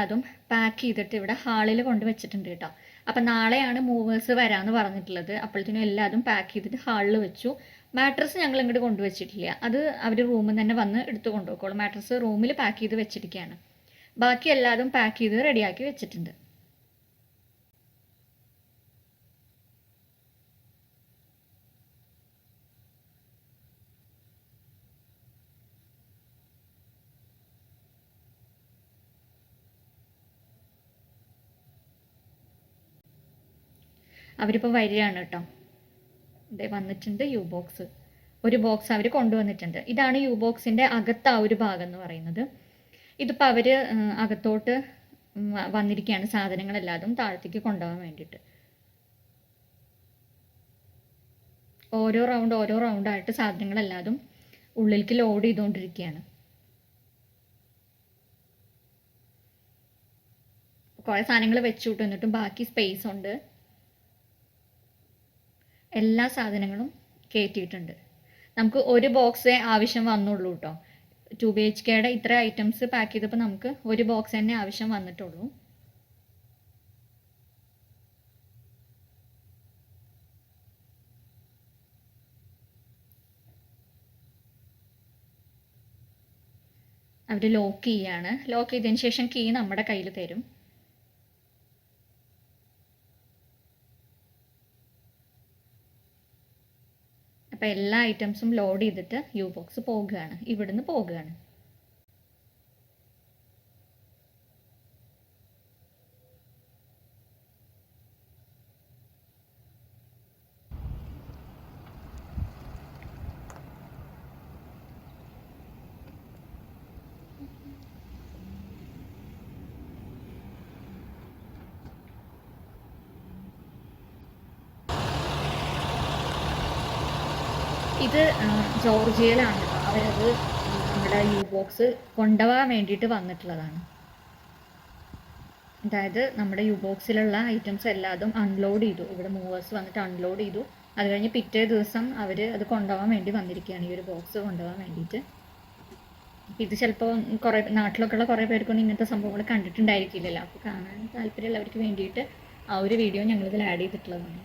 എല്ലാതും പാക്ക് ചെയ്തിട്ട് ഇവിടെ ഹാളിൽ കൊണ്ട് വെച്ചിട്ടുണ്ട് കേട്ടോ. അപ്പം നാളെയാണ് മൂവേഴ്സ് വരാമെന്ന് പറഞ്ഞിട്ടുള്ളത്. അപ്പോഴത്തേനും എല്ലാതും പാക്ക് ചെയ്തിട്ട് ഹാളിൽ വെച്ചു. മാട്രസ് ഞങ്ങൾ ഇങ്ങോട്ട് കൊണ്ടുവച്ചിട്ടില്ല, അത് അവർ റൂമിൽ തന്നെ വന്ന് എടുത്ത് കൊണ്ടുപോയിക്കോളും. മാട്രസ് റൂമിൽ പാക്ക് ചെയ്ത് വെച്ചിരിക്കുകയാണ്. ബാക്കി എല്ലാതും പാക്ക് ചെയ്ത് റെഡിയാക്കി വെച്ചിട്ടുണ്ട്. അവരിപ്പോൾ വരികയാണ് കേട്ടോ. ഇതേ വന്നിട്ടുണ്ട് യു ബോക്സ്. ഒരു ബോക്സ് അവർ കൊണ്ടുവന്നിട്ടുണ്ട്. ഇതാണ് യു ബോക്സിൻ്റെ അകത്ത് ആ ഒരു ഭാഗം എന്ന് പറയുന്നത്. ഇതിപ്പോൾ അവർ അകത്തോട്ട് വന്നിരിക്കുകയാണ് സാധനങ്ങളെല്ലാതും താഴത്തേക്ക് കൊണ്ടുപോകാൻ വേണ്ടിയിട്ട്. ഓരോ റൗണ്ടായിട്ട് സാധനങ്ങളെല്ലാതും ഉള്ളിലേക്ക് ലോഡ് ചെയ്തുകൊണ്ടിരിക്കുകയാണ്. കുറേ സാധനങ്ങൾ വെച്ചു എന്നിട്ടും ബാക്കി സ്പേസ് ഉണ്ട്. എല്ലാ സാധനങ്ങളും കയറ്റിയിട്ടുണ്ട്. നമുക്ക് ഒരു ബോക്സേ ആവശ്യം വന്നുള്ളൂ കേട്ടോ. 2 BHKയുടെ ഇത്ര ഐറ്റംസ് പാക്ക് ചെയ്തപ്പോൾ നമുക്ക് ഒരു ബോക്സ് തന്നെ ആവശ്യം വന്നിട്ടുള്ളൂ. അവർ ലോക്ക് ചെയ്യാണ്. ലോക്ക് ചെയ്തതിന് ശേഷം കീ നമ്മുടെ കയ്യിൽ തരും. അപ്പോൾ എല്ലാ ഐറ്റംസും ലോഡ് ചെയ്തിട്ട് യു ബോക്സ് പോകുകയാണ്, ഇവിടുന്ന് പോകുകയാണ്. ഇത് ജോർജിയയിലാണ് കേട്ടോ. അവരത് നമ്മുടെ യു ബോക്സ് കൊണ്ടുപോകാൻ വേണ്ടിയിട്ട് വന്നിട്ടുള്ളതാണ്. അതായത് നമ്മുടെ യു ബോക്സിലുള്ള ഐറ്റംസ് എല്ലാതും അൺലോഡ് ചെയ്തു. ഇവിടെ മൂവേഴ്സ് വന്നിട്ട് അൺലോഡ് ചെയ്തു. അത് കഴിഞ്ഞ് പിറ്റേ ദിവസം അവർ അത് കൊണ്ടുപോകാൻ വേണ്ടി വന്നിരിക്കുകയാണ്, ഈ ഒരു ബോക്സ് കൊണ്ടുപോകാൻ വേണ്ടിയിട്ട്. ഇത് ചിലപ്പോൾ കുറേ നാട്ടിലൊക്കെയുള്ള കുറേ പേർക്കൊന്നും ഇങ്ങനത്തെ സംഭവങ്ങൾ കണ്ടിട്ടുണ്ടായിരിക്കില്ലല്ലോ. അപ്പോൾ കാണാൻ താല്പര്യമുള്ളവർക്ക് വേണ്ടിയിട്ട് ആ ഒരു വീഡിയോ ഞങ്ങളിതിൽ ആഡ് ചെയ്തിട്ടുള്ളതാണ്.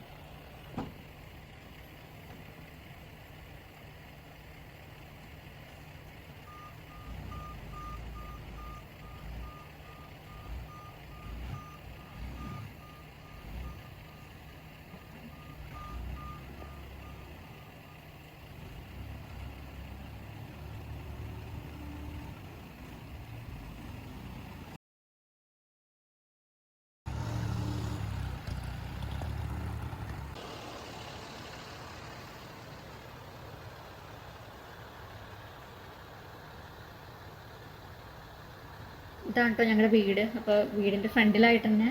ഇതാണ് കേട്ടോ ഞങ്ങളുടെ വീട്. അപ്പോൾ വീടിൻ്റെ ഫ്രണ്ടിലായിട്ട് തന്നെ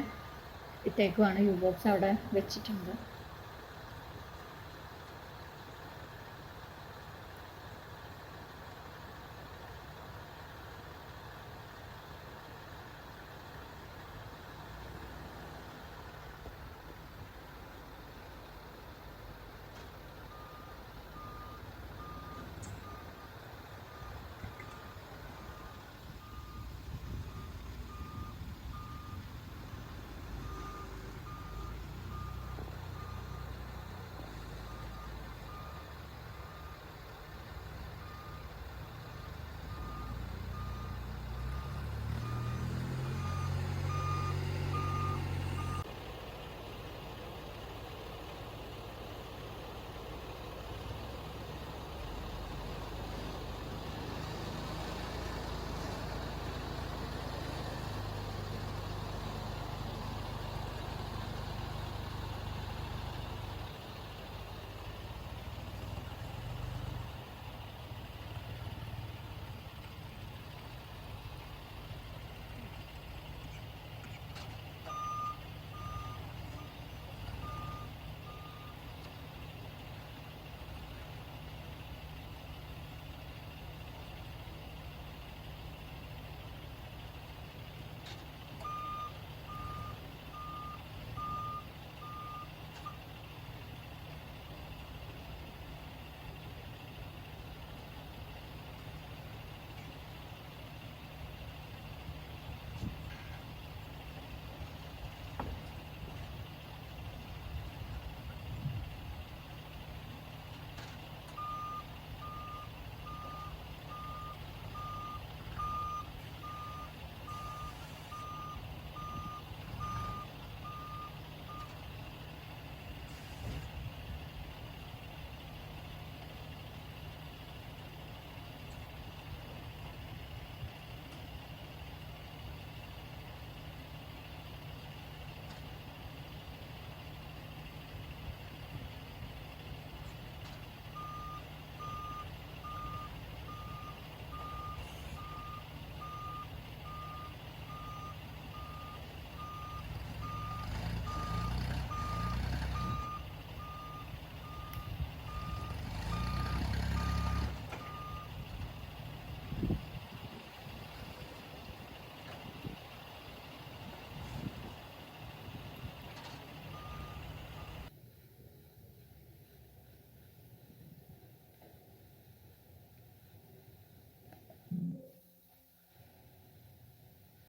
ഇട്ടേക്കുവാണ് യു ബോക്സ് അവിടെ വെച്ചിട്ടുണ്ട്.